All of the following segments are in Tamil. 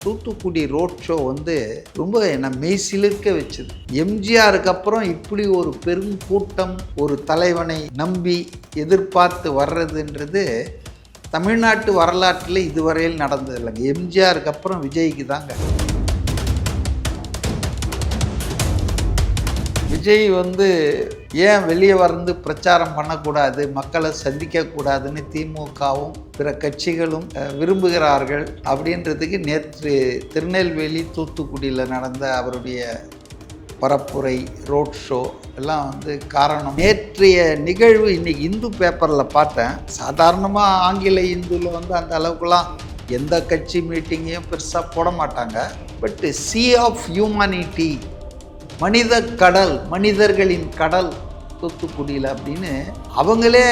தூத்துக்குடி ரோட் ஷோ வந்து ரொம்ப என்ன மெய்சிலிர்க்க வச்சுது. எம்ஜிஆருக்கு அப்புறம் இப்படி ஒரு பெரும் கூட்டம் ஒரு தலைவனை நம்பி எதிர்பார்த்து வர்றதுன்றது தமிழ்நாட்டு வரலாற்றில் இதுவரையில் நடந்தது இல்லைங்க. எம்ஜிஆருக்கு அப்புறம் விஜய்க்கு தாங்க. விஜய் வந்து ஏன் வெளியே வந்து பிரச்சாரம் பண்ணக்கூடாது, மக்களை சந்திக்கக்கூடாதுன்னு திமுகவும் பிற கட்சிகளும் விரும்புகிறார்கள் அப்படின்றதுக்கு நேற்று திருநெல்வேலி தூத்துக்குடியில் நடந்த அவருடைய பரப்புரை ரோட் ஷோ எல்லாம் வந்து காரணம். நேற்றைய நிகழ்வு இன்னைக்கு இந்து பேப்பரில் பார்த்தேன். சாதாரணமாக ஆங்கில இந்துவில் வந்து அந்த அளவுக்குலாம் எந்த கட்சி மீட்டிங்கையும் பெருசாக போட மாட்டாங்க. பட் சி ஆஃப் ஹியூமனிட்டி, மனித கடல், மனிதர்களின் கடல் தூத்துக்குடியில் அப்படின்னு அவங்களே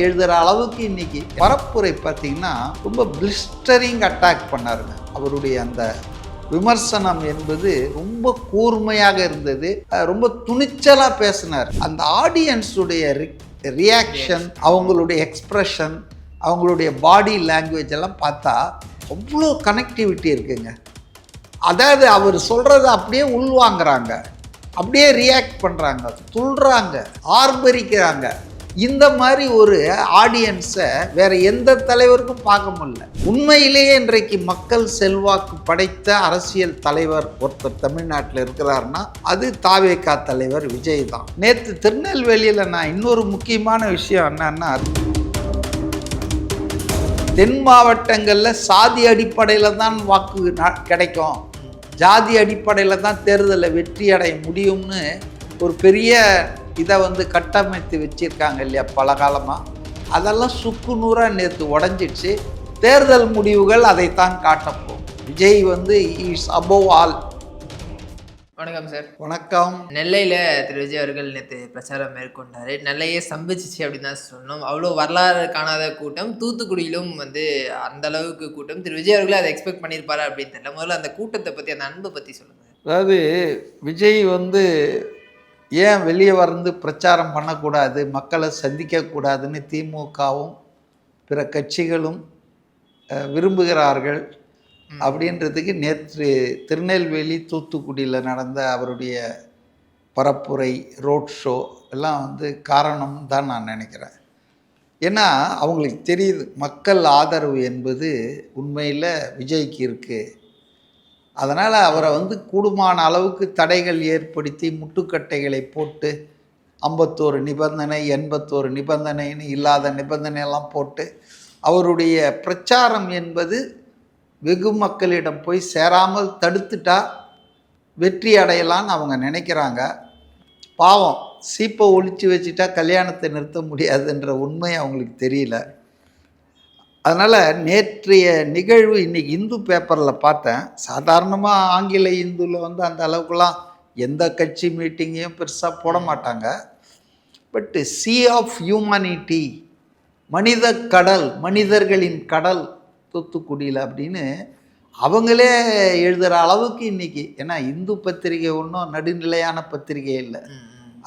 எழுதுகிற அளவுக்கு இன்னைக்கு பரப்புரை பார்த்தீங்கன்னா ரொம்ப பிளிஸ்டரிங் அட்டாக் பண்ணாருங்க. அவருடைய அந்த விமர்சனம் என்பது ரொம்ப கூர்மையாக இருந்தது. ரொம்ப துணிச்சலாக பேசினார். அந்த ஆடியன்ஸுடைய ரியாக்ஷன், அவங்களுடைய எக்ஸ்ப்ரெஷன், அவங்களுடைய பாடி லாங்குவேஜ் எல்லாம் பார்த்தா அவ்வளோ கனெக்டிவிட்டி இருக்குங்க. அதாவது அவர் சொல்கிறத அப்படியே உள்வாங்கிறாங்க, அப்படியே ரியாக்ட் பண்ணுறாங்க, துள்ளுறாங்க, ஆர்ப்பரிக்கிறாங்க. இந்த மாதிரி ஒரு ஆடியன்ஸை வேற எந்த தலைவருக்கும் பார்க்க முடியல. உண்மையிலேயே இன்றைக்கு மக்கள் செல்வாக்கு படைத்த அரசியல் தலைவர் ஒருத்தர் தமிழ்நாட்டில் இருக்கிறாருன்னா அது தாவேகா தலைவர் விஜய் தான். நேற்று திருநெல்வேலியில் நான் இன்னொரு முக்கியமான விஷயம் என்னன்னா, தென் மாவட்டங்களில் சாதி அடிப்படையில் தான் வாக்கு கிடைக்கும், ஜாதி அடிப்படையில் தான் தேர்தலில் வெற்றி அடைய முடியும்னு ஒரு பெரிய இதை வந்து கட்டமைத்து வச்சுருக்காங்க இல்லையா பல காலமாக. அதெல்லாம் சுக்குநூறாக நேற்று உடஞ்சிடுச்சு. தேர்தல் முடிவுகள் அதைத்தான் காட்டப்போம். விஜய் வந்து இஸ் அபோவ் ஆல். வணக்கம் சார். வணக்கம். நெல்லையில் திரு விஜய் அவர்கள் நேற்று பிரச்சாரம் மேற்கொண்டார். நெல்லையே சம்பிச்சிச்சு அப்படின்னு தான் சொன்னோம். அவ்வளோ வரலாறு காணாத கூட்டம். தூத்துக்குடியிலும் வந்து அந்த அளவுக்கு கூட்டம். திரு விஜய் அவர்களே அதை எக்ஸ்பெக்ட் பண்ணியிருப்பாரு அப்படின்னு தெரியல. முதல்ல அந்த கூட்டத்தை பற்றி, அந்த அன்பை பற்றி சொல்லுங்கள். அதாவது விஜய் வந்து ஏன் வெளியே வந்து பிரச்சாரம் பண்ணக்கூடாது, மக்களை சந்திக்கக்கூடாதுன்னு திமுகவும் பிற கட்சிகளும் விரும்புகிறார்கள் அப்படின்றதுக்கு நேற்று திருநெல்வேலி தூத்துக்குடியில் நடந்த அவருடைய பரப்புரை ரோட் ஷோ எல்லாம் வந்து காரணம் தான் நான் நினைக்கிறேன். ஏன்னா அவங்களுக்கு தெரியுது மக்கள் ஆதரவு என்பது உண்மையில் விஜய்க்கு இருக்குது. அதனால் அவரை வந்து கூடுமான அளவுக்கு தடைகள் ஏற்படுத்தி முட்டுக்கட்டைகளை போட்டு 51 நிபந்தனை 81 நிபந்தனைன்னு இல்லாத நிபந்தனையெல்லாம் போட்டு அவருடைய பிரச்சாரம் என்பது வெகு மக்களிடம் போய் சேராமல் தடுத்துட்டா வெற்றி அடையலான்னு அவங்க நினைக்கிறாங்க. பாவம், சீப்பை ஒழிச்சு வச்சுட்டா கல்யாணத்தை நிறுத்த முடியாதுன்ற உண்மை அவங்களுக்கு தெரியல. அதனால் நேற்றைய நிகழ்வு இன்றைக்கி இந்து பேப்பரில் பார்த்தேன். சாதாரணமாக ஆங்கில இந்துவில் வந்து அந்த அளவுக்குலாம் எந்த கட்சி மீட்டிங்கையும் பெருசாக போட மாட்டாங்க. பட் சி ஆஃப் ஹியூமனிட்டி, மனித கடல், மனிதர்களின் கடல் தூத்துக்குடியில் அப்படின்னு அவங்களே எழுதுகிற அளவுக்கு இன்றைக்கி. ஏன்னா இந்து பத்திரிகை ஒன்றும் நடுநிலையான பத்திரிகை இல்லை,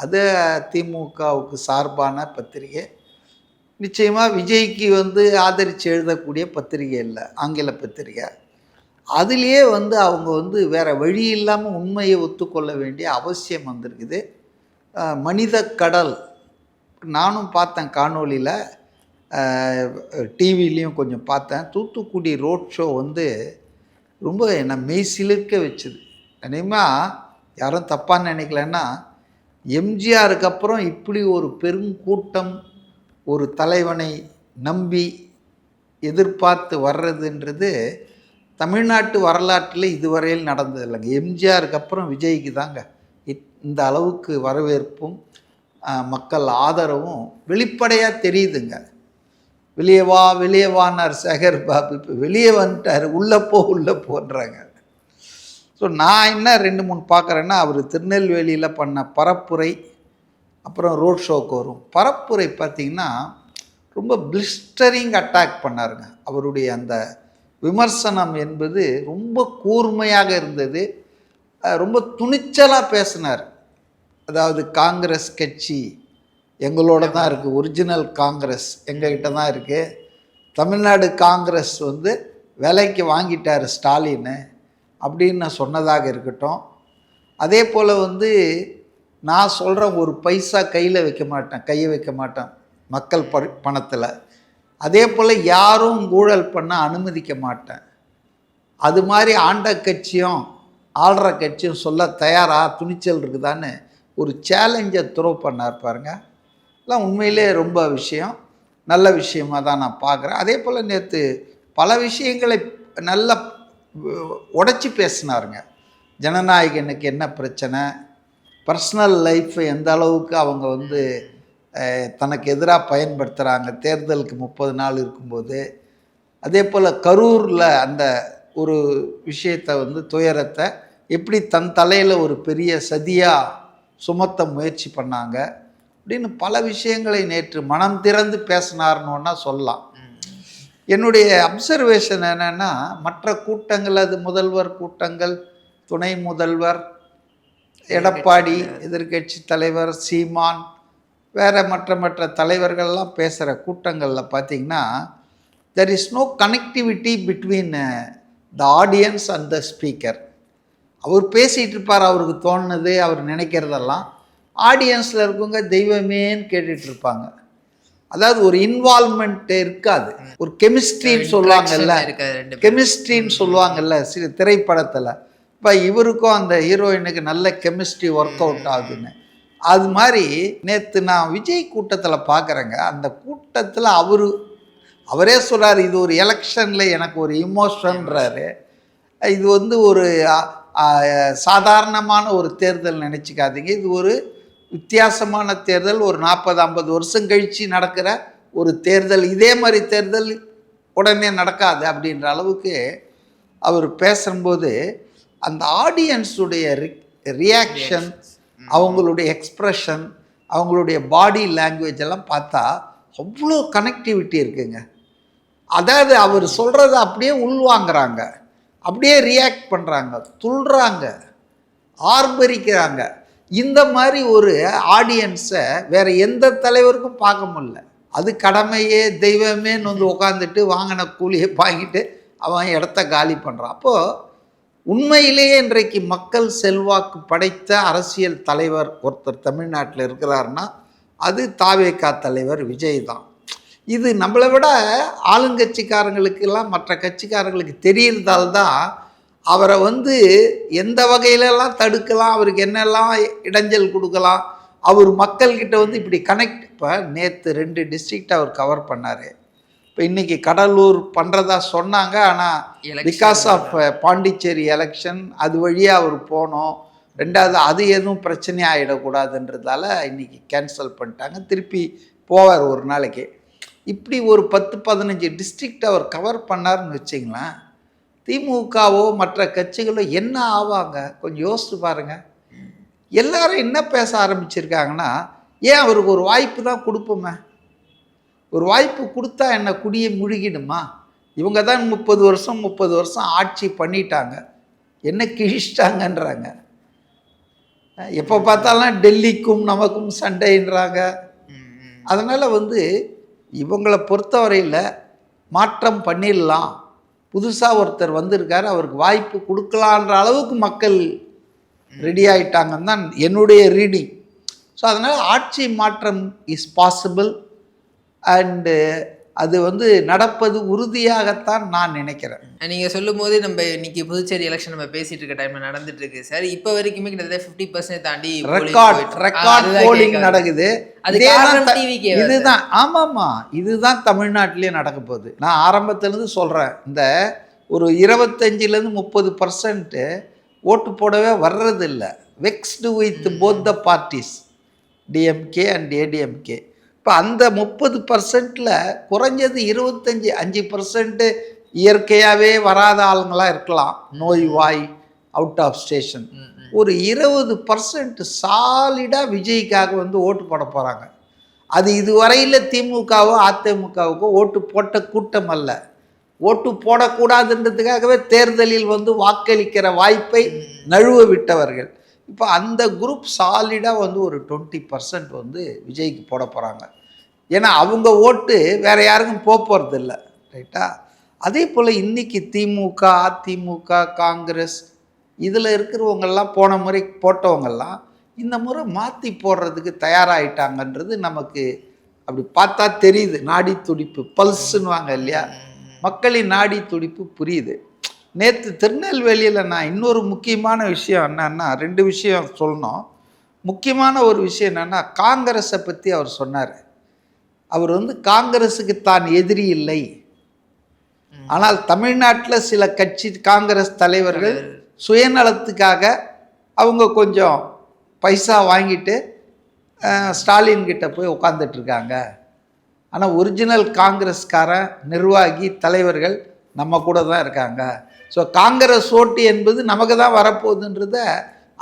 அது திமுகவுக்கு சார்பான பத்திரிகை. நிச்சயமாக விஜய்க்கு வந்து ஆதரித்து எழுதக்கூடிய பத்திரிகை இல்லை, ஆங்கில பத்திரிகை. அதுலேயே வந்து அவங்க வந்து வேறு வழி இல்லாமல் உண்மையை ஒத்துக்கொள்ள வேண்டிய அவசியம் வந்திருக்குது. மனித கடல் நானும் பார்த்தேன், காணொலியில் டிவிலையும் கொஞ்சம் பார்த்தேன். தூத்துக்குடி ரோட் ஷோ வந்து ரொம்ப என்ன மெய்சிலிர்க்க வச்சுது. நினைவாக யாரும் தப்பாக நினைக்கலன்னா, எம்ஜிஆருக்கு அப்புறம் இப்படி ஒரு பெரும் கூட்டம் ஒரு தலைவனை நம்பி எதிர்பார்த்து வர்றதுன்றது தமிழ்நாட்டு வரலாற்றில் இதுவரையில் நடந்தது இல்லைங்க. எம்ஜிஆருக்கு அப்புறம் விஜய்க்கு தாங்க இந்த அளவுக்கு வரவேற்பும் மக்கள் ஆதரவும் வெளிப்படையாக தெரியுதுங்க. வெளியே வா வெளியே வான்னார் சேகர் பாபு, இப்போ வெளியே வந்துட்டார், உள்ளே போன்றாங்க. ஸோ நான் என்ன 2-3 பார்க்குறேன்னா, அவர் திருநெல்வேலியில் பண்ண பரப்புரை அப்புறம் ரோட் ஷோக்கு வரும். பரப்புரை பார்த்திங்கன்னா ரொம்ப பிளிஸ்டரிங் அட்டாக் பண்ணாருங்க. அவருடைய அந்த விமர்சனம் என்பது ரொம்ப கூர்மையாக இருந்தது. ரொம்ப துணிச்சலாக பேசினார். அதாவது காங்கிரஸ் கட்சி எங்களோட தான் இருக்குது, ஒரிஜினல் காங்கிரஸ் எங்ககிட்ட தான் இருக்குது, தமிழ்நாடு காங்கிரஸ் வந்து விலைக்கு வாங்கிட்டார் ஸ்டாலின், அப்படின்னு நான் சொன்னதாக இருக்கட்டும். அதே போல் வந்து நான் சொல்கிறேன், ஒரு பைசா கையை வைக்க மாட்டேன் மக்கள் பணத்தில். அதே போல் யாரும் ஊழல் பண்ண அனுமதிக்க மாட்டேன். அது மாதிரி ஆண்ட கட்சியும் ஆள்ற கட்சியும் சொல்ல தயாராக துணிச்சல் இருக்குதான்னு ஒரு சேலஞ்சை த்ரோ பண்ணார் பாருங்க. எல்லாம் உண்மையிலே ரொம்ப நல்ல விஷயமாக தான் நான் பார்க்குறேன். அதே போல் நேற்று பல விஷயங்களை நல்லா உடைச்சி பேசினாருங்க. ஜனநாயகனுக்கு என்ன பிரச்சனை, பர்சனல் லைஃப் எந்த அளவுக்கு அவங்க வந்து தனக்கு எதிராக பயன்படுத்துகிறாங்க தேர்தலுக்கு 30 நாள் இருக்கும்போது. அதே போல் கரூரில் அந்த ஒரு விஷயத்தை வந்து துயரத்தை எப்படி தன் தலையில் ஒரு பெரிய சதியாக சுமத்த முயற்சி பண்ணாங்க அப்படின்னு பல விஷயங்களை நேற்று மனம் திறந்து பேசினார்னோன்னா சொல்லலாம். என்னுடைய அப்சர்வேஷன் என்னென்னா, மற்ற கூட்டங்கள், அது முதல்வர் கூட்டங்கள், துணை முதல்வர், எடப்பாடி எதிர்கட்சி தலைவர், சீமான், வேறு மற்ற தலைவர்கள்லாம் பேசுகிற கூட்டங்களில் பார்த்திங்கன்னா, there is no connectivity between the audience and the speaker. அவர் பேசிகிட்டு இருப்பார், அவருக்கு தோணுது, அவர் நினைக்கிறதெல்லாம். ஆடியன்ஸில் இருக்கவங்க தெய்வமேன்னு கேட்டுட்ருப்பாங்க. அதாவது ஒரு இன்வால்மெண்ட் இருக்காது. ஒரு கெமிஸ்ட்ரின்னு சொல்லுவாங்கல்ல சில திரைப்படத்தில். இப்போ இவருக்கும் அந்த ஹீரோயினுக்கு நல்ல கெமிஸ்ட்ரி ஒர்க் அவுட் ஆகுதுன்னு. அது மாதிரி நேற்று நான் விஜய் கூட்டத்தில் பார்க்குறேங்க. அந்த கூட்டத்தில் அவரே சொல்கிறார், இது ஒரு எலெக்ஷனில் எனக்கு ஒரு இமோஷன்றாரு. இது வந்து ஒரு சாதாரணமான ஒரு தேர்தல் நினச்சிக்காதீங்க, இது ஒரு வித்தியாசமான தேர்தல், ஒரு 40-50 வருஷம் கழித்து நடக்கிற ஒரு தேர்தல், இதே மாதிரி தேர்தல் உடனே நடக்காது அப்படின்ற அளவுக்கு அவர் பேசும்போது அந்த ஆடியன்ஸுடைய ரியாக்ஷன், அவங்களுடைய எக்ஸ்ப்ரெஷன், அவங்களுடைய பாடி லாங்குவேஜ் எல்லாம் பார்த்தா அவ்வளோ கனெக்டிவிட்டி இருக்குங்க. அதாவது அவர் சொல்கிறத அப்படியே உள்வாங்கிறாங்க, அப்படியே ரியாக்ட் பண்ணுறாங்க, துள்ளுறாங்க, ஆர்ப்பரிக்கிறாங்க. இந்த மாதிரி ஒரு ஆடியன்ஸை வேறு எந்த தலைவருக்கும் பார்க்க முடியல. அது கடமையே தெய்வமேன்னு வந்து உட்காந்துட்டு வாங்கின கூலியை வாங்கிட்டு அவன் இடத்த காலி பண்ணுறான். அப்போது உண்மையிலேயே இன்றைக்கு மக்கள் செல்வாக்கு படைத்த அரசியல் தலைவர் ஒருத்தர் தமிழ்நாட்டில் இருக்கிறாருன்னா அது தாவேகா தலைவர் விஜய் தான். இது நம்மளை விட ஆளுங்கட்சிக்காரங்களுக்கெல்லாம் மற்ற கட்சிக்காரங்களுக்கு தெரியறதால்தான் அவரை வந்து எந்த வகையிலெல்லாம் தடுக்கலாம், அவருக்கு என்னெல்லாம் இடைஞ்சல் கொடுக்கலாம், அவர் மக்கள்கிட்ட வந்து இப்படி கனெக்ட். இப்போ நேற்று 2 டிஸ்ட்ரிக்ட் அவர் கவர் பண்ணார். இப்போ இன்றைக்கி கடலூர் பண்ணுறதா சொன்னாங்க. ஆனால் பிகாஸ் ஆஃப் பாண்டிச்சேரி எலெக்ஷன் அது வழியாக அவர் போனோம். 2வது அது எதுவும் பிரச்சனையாக ஆகிடக்கூடாதுன்றதால இன்றைக்கி கேன்சல் பண்ணிட்டாங்க. திருப்பி போவார் ஒரு நாளைக்கு. இப்படி ஒரு 10-15 டிஸ்ட்ரிக்ட் அவர் கவர் பண்ணார்னு வச்சிங்களேன். திமுகவோ மற்ற கட்சிகளோ என்ன ஆவாங்க கொஞ்சம் யோசிச்சு பாருங்கள். எல்லாரும் என்ன பேச ஆரம்பிச்சிருக்காங்கன்னா, ஏன் அவருக்கு ஒரு வாய்ப்பு தான் கொடுப்போமே, ஒரு வாய்ப்பு கொடுத்தா என்ன குடியை முழுகிடுமா, இவங்க தான் 30 வருஷம் ஆட்சி பண்ணிட்டாங்க, என்ன கிழிச்சிட்டாங்கன்றாங்க. எப்போ பார்த்தாலும் டெல்லிக்கும் நமக்கும் சண்டைன்றாங்க. அதனால் வந்து இவங்களை பொறுத்தவரையில் மாற்றம் பண்ணிடலாம், புதுசாக ஒருத்தர் வந்திருக்காரு, அவருக்கு வாய்ப்பு கொடுக்கலான்ற அளவுக்கு மக்கள் ரெடி ஆகிட்டாங்கன்னு தான் என்னுடைய ரீடிங். ஸோ அதனால் ஆட்சி மாற்றம் இஸ் பாசிபிள் அண்டு அது வந்து நடப்பது உறுதியாகத்தான் நான் நினைக்கிறேன். நீங்கள் சொல்லும் போது நம்ம இன்னைக்கு புதுச்சேரி எலெக்ஷன் நம்ம பேசிட்டு இருக்க டைமில் நடந்துட்டு இருக்கு சார். இப்போ வரைக்குமே கிட்டத்தட்ட 50% தாண்டி ரெக்கார்ட் போலிங் நடக்குது. இதுதான் ஆமாம்மா, இதுதான் தமிழ்நாட்டிலே நடக்க போகுது. நான் ஆரம்பத்திலேருந்து சொல்கிறேன், இந்த ஒரு 25-30% ஓட்டு போடவே வர்றதில்லை. Vexed with both the parties, DMK and ADMK. இப்போ அந்த 30%ல் குறைஞ்சது 25% இயற்கையாகவே வராத ஆளுங்களாக இருக்கலாம், நோய்வாய், அவுட் ஆஃப் ஸ்டேஷன். ஒரு 20% சாலிடாக விஜய்க்காக வந்து ஓட்டு போட போகிறாங்க. அது இதுவரையில் திமுகவோ அதிமுகவுக்கோ ஓட்டு போட்ட கூட்டம் அல்ல, ஓட்டு போடக்கூடாதுன்றதுக்காகவே தேர்தலில் வந்து வாக்களிக்கிற வாய்ப்பை நழுவ விட்டவர்கள். இப்போ அந்த குரூப் சாலிடாக வந்து ஒரு 20% வந்து விஜய்க்கு போட போகிறாங்க. ஏன்னா அவங்க ஓட்டு வேறு யாருக்கும் போகிறது இல்லை, ரைட்டா? அதே போல் இன்றைக்கி திமுக, அதிமுக, காங்கிரஸ், இதில் இருக்கிறவங்கெல்லாம் போன முறை போட்டவங்கெல்லாம் இந்த முறை மாற்றி போடுறதுக்கு தயாராகிட்டாங்கன்றது நமக்கு அப்படி பார்த்தா தெரியுது. நாடி துடிப்பு பல்ஸுன்னுவாங்க இல்லையா, மக்களின் நாடி துடிப்பு புரியுது. நேற்று திருநெல்வேலியில் நான் இன்னொரு முக்கியமான விஷயம் என்னன்னா, 2 விஷயம் சொல்லணும். முக்கியமான ஒரு விஷயம் என்னென்னா, காங்கிரஸை பற்றி அவர் சொன்னார். அவர் வந்து காங்கிரஸுக்கு தான் எதிரி இல்லை, ஆனால் தமிழ்நாட்டில் சில கட்சி காங்கிரஸ் தலைவர்கள் சுயநலத்துக்காக அவங்க கொஞ்சம் பைசா வாங்கிட்டு ஸ்டாலின் கிட்ட போய் உட்காந்துட்ருக்காங்க. ஆனால் ஒரிஜினல் காங்கிரஸ்காரன் நிர்வாகி தலைவர்கள் நம்ம கூட தான் இருக்காங்க. ஸோ காங்கிரஸ் ஓட்டு என்பது நமக்கு தான் வரப்போகுதுன்றத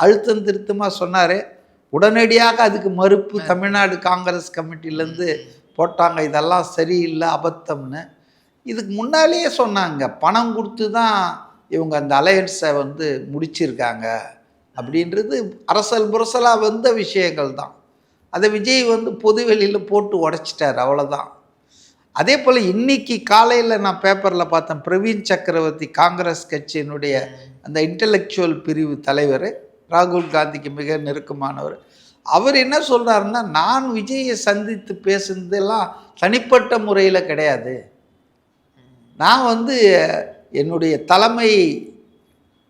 அழுத்தம் திருத்தமாக சொன்னார். உடனடியாக அதுக்கு மறுப்பு தமிழ்நாடு காங்கிரஸ் கமிட்டிலேருந்து போட்டாங்க, இதெல்லாம் சரியில்லை, அபத்தம்னு. இதுக்கு முன்னாலேயே சொன்னாங்க, பணம் கொடுத்து தான் இவங்க அந்த அலையன்ஸை வந்து முடிச்சிருக்காங்க அப்படின்றது அரசல் புரசலாக வந்த விஷயங்கள் தான். அதை விஜய் வந்து பொது வெளியில் போட்டு உடைச்சிட்டார், அவ்வளோதான். அதே போல் இன்னைக்கு காலையில் நான் பேப்பரில் பார்த்தேன், பிரவீன் சக்கரவர்த்தி காங்கிரஸ் கட்சியினுடைய அந்த இன்டலெக்சுவல் பிரிவு தலைவர், ராகுல் காந்திக்கு மிக நெருக்கமானவர், அவர் என்ன சொல்கிறாருன்னா, நான் விஜயை சந்தித்து பேசுனதெல்லாம் தனிப்பட்ட முறையில் கிடையாது, நான் வந்து என்னுடைய தலைமை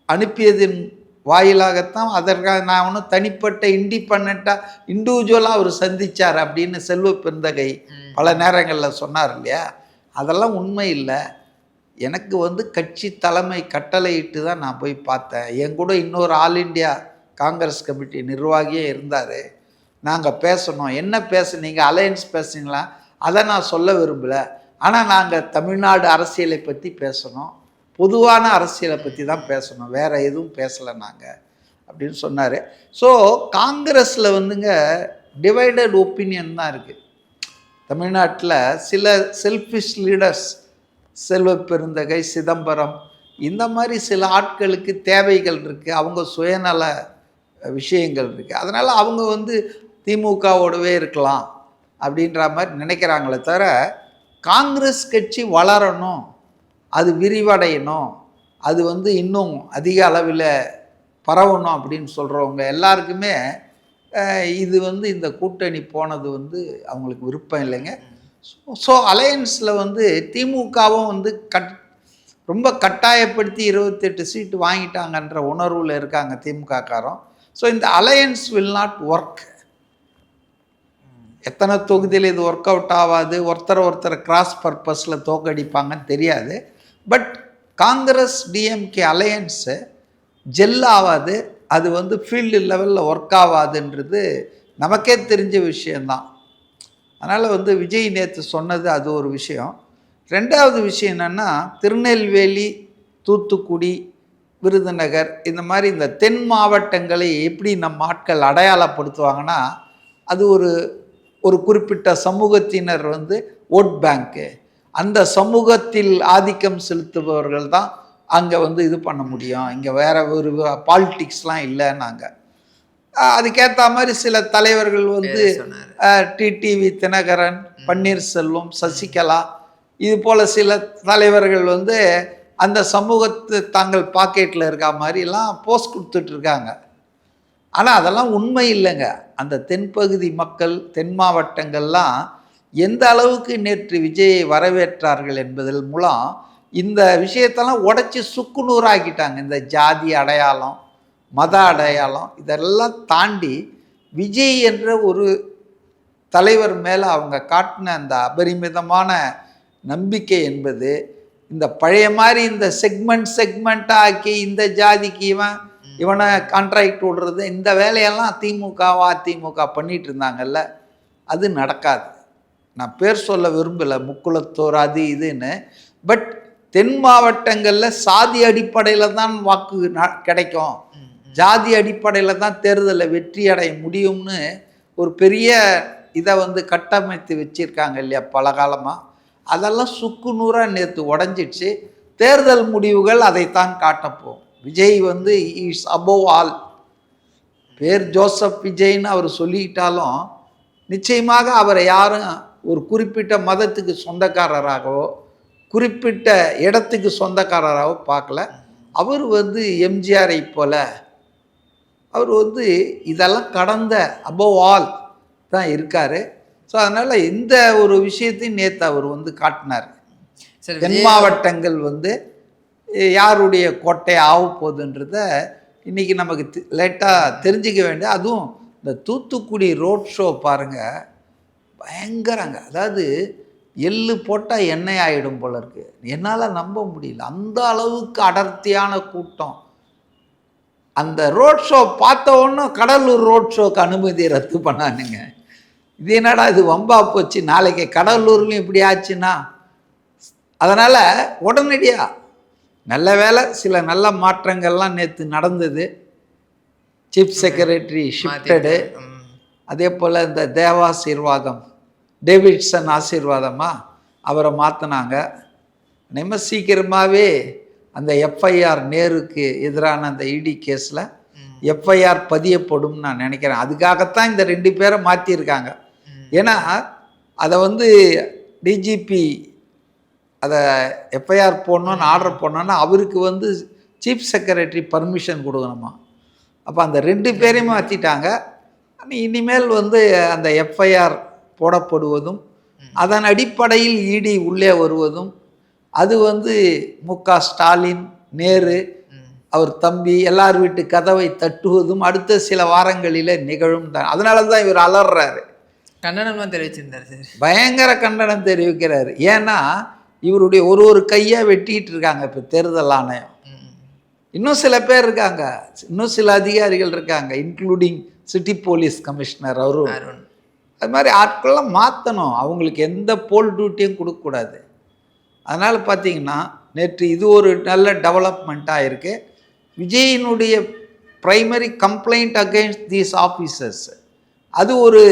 அனுப்பியதின் வாயிலாகத்தான், அதற்காக நான் ஒன்றும் தனிப்பட்ட இண்டிபெண்ட்டாக இண்டிவிஜுவலாக அவர் சந்தித்தார் அப்படின்னு செல்வ பெருந்தகை பல நேரங்களில் சொன்னார் இல்லையா. அதெல்லாம் உண்மை இல்லை. எனக்கு வந்து கட்சி தலைமை கட்டளையிட்டு தான் நான் போய் பார்த்தேன். என் கூட இன்னொரு ஆல் இண்டியா காங்கிரஸ் கமிட்டி நிர்வாகியே இருந்தார். நாங்கள் பேசணும். என்ன பேசுனீங்க, அலையன்ஸ் பேசுனீங்களா, அதை நான் சொல்ல விரும்பலை. ஆனால் நாங்கள் தமிழ்நாடு அரசியலை பற்றி பேசணும், பொதுவான அரசியலை பற்றி தான் பேசணும், வேறு எதுவும் பேசலை நாங்கள் அப்படின்னு சொன்னார். ஸோ காங்கிரஸில் வந்துங்க டிவைடட் ஒப்பீனியன் தான் இருக்குது. தமிழ்நாட்டில் சில செல்ஃபிஷ் லீடர்ஸ், செல்வ பெருந்தகை, சிதம்பரம், இந்த மாதிரி சில ஆட்களுக்கு தேவைகள் இருக்குது, அவங்க சுயநல விஷயங்கள் இருக்குது. அதனால் அவங்க வந்து திமுகவோடவே இருக்கலாம் அப்படின்ற மாதிரி நினைக்கிறாங்களே தவிர, காங்கிரஸ் கட்சி வளரணும், அது விரிவடையணும், அது வந்து இன்னும் அதிக அளவில் பரவணும் அப்படின்னு சொல்கிறவங்க எல்லாருக்குமே இது வந்து இந்த கூட்டணி போனது வந்து அவங்களுக்கு விருப்பம் இல்லைங்க. ஸோ அலையன்ஸில் வந்து திமுகவும் வந்து ரொம்ப கட்டாயப்படுத்தி 28 சீட்டு வாங்கிட்டாங்கன்ற உணர்வில் இருக்காங்க திமுககாரம். ஸோ இந்த அலையன்ஸ் வில் நாட் ஒர்க். எத்தனை தொகுதியில் இது ஒர்க் அவுட் ஆகாது, ஒருத்தர் கிராஸ் பர்பஸில் தோக்கடிப்பாங்கன்னு தெரியாது. But Congress DMK alliance gel ஆகாது, அது வந்து ஃபீல்டு லெவலில் ஒர்க் ஆகாதுன்றது நமக்கே தெரிஞ்ச விஷயந்தான். அதனால் வந்து விஜய் நேற்று சொன்னது அது ஒரு விஷயம். 2வது விஷயம் என்னென்னா, திருநெல்வேலி, தூத்துக்குடி, விருதுநகர், இந்த மாதிரி இந்த தென் மாவட்டங்களை எப்படி நம்ம ஆட்கள் அடையாளப்படுத்துவாங்கன்னா, அது ஒரு குறிப்பிட்ட சமூகத்தினர் வந்து ஓட் பேங்க்கு, அந்த சமூகத்தில் ஆதிக்கம் செலுத்துபவர்கள் தான் அங்கே வந்து இது பண்ண முடியும், இங்கே வேறு ஒரு பாலிட்டிக்ஸ்லாம் இல்லைன்னாங்க. அதுக்கேற்ற மாதிரி சில தலைவர்கள் வந்து டிடிவி தினகரன், பன்னீர்செல்வம், சசிகலா, இது போல் சில தலைவர்கள் வந்து அந்த சமூகத்து தங்கள் பாக்கெட்டில் இருக்க மாதிரிலாம் போஸ்ட் கொடுத்துட்ருக்காங்க. ஆனால் அதெல்லாம் உண்மை இல்லைங்க. அந்த தென்பகுதி மக்கள், தென் மாவட்டங்கள்லாம் எந்த அளவுக்கு நேற்று விஜயை வரவேற்றார்கள் என்பதன் மூலம் இந்த விஷயத்தெல்லாம் உடைச்சி சுக்குநூறாக்கிட்டாங்க. இந்த ஜாதி அடையாளம், மத அடையாளம், இதெல்லாம் தாண்டி விஜய் என்ற ஒரு தலைவர் மேலே அவங்க காட்டின அந்த அபரிமிதமான நம்பிக்கை என்பது, இந்த பழைய மாதிரி இந்த செக்மெண்ட்டாக ஆக்கி இந்த ஜாதிக்கு இவனை கான்ட்ராக்ட் விடுறது, இந்த வேலையெல்லாம் அதிமுக பண்ணிகிட்டு இருந்தாங்கல்ல, அது நடக்காது. நான் பேர் சொல்ல விரும்பலை, முக்குளத்தோர் அது இதுன்னு. பட் தென் மாவட்டங்களில் சாதி அடிப்படையில் தான் வாக்கு கிடைக்கும், ஜாதி அடிப்படையில் தான் தேர்தலில் வெற்றி அடைய முடியும்னு ஒரு பெரிய இதை வந்து கட்டமைத்து வச்சுருக்காங்க இல்லையா பல காலமாக. அதெல்லாம் சுக்குநூறாக நேற்று உடஞ்சிடுச்சு. தேர்தல் முடிவுகள் அதைத்தான் காட்டப்போம். விஜய் வந்து இஸ் அபோவ் ஆல். பேர் ஜோசப் விஜய்ன்னு அவர் சொல்லிக்கிட்டாலும் நிச்சயமாக அவரை யாரும் ஒரு குறிப்பிட்ட மதத்துக்கு சொந்தக்காரராகவோ குறிப்பிட்ட இடத்துக்கு சொந்தக்காரராகவோ பார்க்கல. அவர் வந்து எம்ஜிஆரை போல அவர் வந்து இதெல்லாம் கடந்த அபவ் ஆல் தான் இருக்கார். ஸோ அதனால் இந்த ஒரு விஷயத்தையும் நேற்று அவர் வந்து காட்டினார். சார் தென் விஜய் மாவட்டங்கள் வந்து யாருடைய கோட்டை ஆக போகுதுன்றத இன்றைக்கி நமக்கு லேட்டாக தெரிஞ்சிக்க வேண்டிய. அதுவும் இந்த தூத்துக்குடி ரோட் ஷோ பாருங்கள், பயங்கரங்க. அதாவது எள்ளு போட்டால் எண்ணெய் ஆகிடும் போல இருக்குது. என்னால் நம்ப முடியல, அந்த அளவுக்கு அடர்த்தியான கூட்டம். அந்த ரோட் ஷோ பார்த்த உடனே கடலூர் ரோட் ஷோக்கு அனுமதி ரத்து பண்ணானுங்க. இது என்னடா இது வம்பா போச்சு, நாளைக்கு கடலூர்லையும் இப்படி ஆச்சுன்னா. அதனால் உடனடியாக நல்ல வேலை சில நல்ல மாற்றங்கள்லாம் நேற்று நடந்தது. சீஃப் செக்ரட்டரி ஷிஃப்டடு, அதே போல் இந்த தேவாசீர்வாதம் டேவிட்சன் ஆசீர்வாதமா அவரை மாற்றினாங்க. நம்ம சீக்கிரமாகவே அந்த எஃப்ஐஆர் நேருக்கு எதிரான அந்த இடி கேஸில் எஃப்ஐஆர் பதியப்படும் நான் நினைக்கிறேன். அதுக்காகத்தான் இந்த 2 பேரை மாற்றியிருக்காங்க. ஏன்னா அதை வந்து டிஜிபி அதை எஃப்ஐஆர் போடணுன்னு ஆர்டர் போடணுன்னா அவருக்கு வந்து சீஃப் செக்ரட்டரி பர்மிஷன் கொடுக்கணுமா. அப்போ அந்த 2 பேரையும் மாற்றிட்டாங்க. இனிமேல் வந்து அந்த எஃப்ஐஆர் போடப்படுவதும் அதன் அடிப்படையில் இடி உள்ளே வருவதும், அது வந்து மு.க. ஸ்டாலின், நேரு, அவர் தம்பி எல்லார் வீட்டு கதவை தட்டுவதும் அடுத்த சில வாரங்களில் நிகழும் தான். அதனால தான் இவர் அலறாரு, கண்டனமாக தெரிவிச்சிருந்தார் சார். பயங்கர கண்டனம் தெரிவிக்கிறார். ஏன்னா இவருடைய ஒரு கையாக வெட்டிகிட்டு இருக்காங்க இப்போ தேர்தல் ஆணையம். இன்னும் சில பேர் இருக்காங்க, இன்னும் சில அதிகாரிகள் இருக்காங்க, இன்க்ளூடிங் சிட்டி போலீஸ் கமிஷனர் அவரும். அது மாதிரி ஆட்கள்லாம் மாற்றணும், அவங்களுக்கு எந்த போல் டியூட்டியும் கொடுக்கக்கூடாது. அதனால் பார்த்தீங்கன்னா நேற்று இது ஒரு நல்ல டெவலப்மெண்ட்டாக இருக்குது. விஜயினுடைய primary complaint against these officers அது ஒரு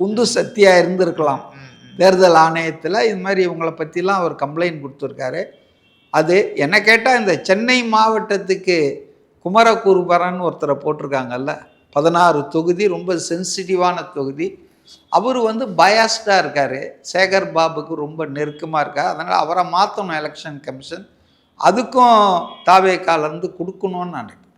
உந்து சக்தியாக இருந்திருக்கலாம். தேர்தல் ஆணையத்தில் இது மாதிரி இவங்களை பற்றிலாம் அவர் கம்ப்ளைண்ட் கொடுத்துருக்காரு. அது என்ன கேட்டால் இந்த சென்னை மாவட்டத்துக்கு குமரகுருபரன் ஒருத்தரை போட்டிருக்காங்கல்ல, 16 தொகுதி, ரொம்ப சென்சிட்டிவான தொகுதி. அவர் வந்து பயாஸ்டாக இருக்கார், சேகர் பாபுக்கு ரொம்ப நெருக்கமாக இருக்கார். அதனால் அவரை மாற்றணும் எலெக்ஷன் கமிஷன். அதுக்கும் தாவேக்காலேருந்து கொடுக்கணும்னு நினைக்கிறேன்.